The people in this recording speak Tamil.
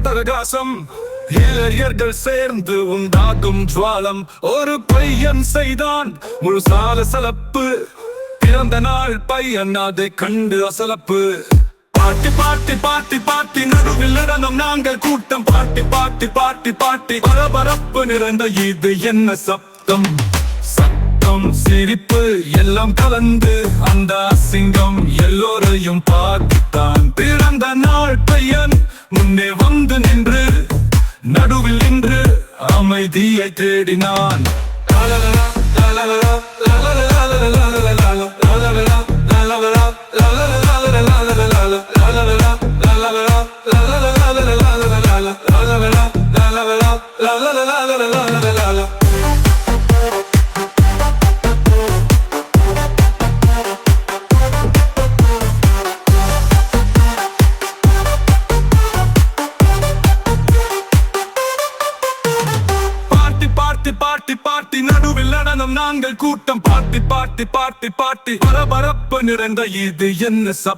தரகாசம் இளையர்கள் சேர்ந்து உண்டாகும் ஜுவாலம். ஒரு பையன் செய்தான் முழு சலப்பு. பிறந்த நாள் பையன் அதை கண்டு அசலப்பு. பாட்டி பாட்டி பாட்டி பாட்டி நடுவில் நடனம் நாங்கள் கூட்டம். பாட்டி பாட்டி பாட்டி பாட்டி பரபரப்பு நிறைந்த இது என்ன சப்தம்? சத்தம் சிரிப்பு எல்லாம் கலந்து அந்த அசிங்கம் எல்லோரையும் பார்த்துத்தான். பிறந்த நாள் பையன் முன்னே வந்து நின்று நடுவில் நின்று அமைதியை தேடினான். பாட்டி பாட்டி நடுவில் நடனம் நாங்கள் கூட்டம். பாட்டி பாட்டி பாட்டி பாட்டி பரபரப்பு நிறைந்த இது என்ன சப்தம்?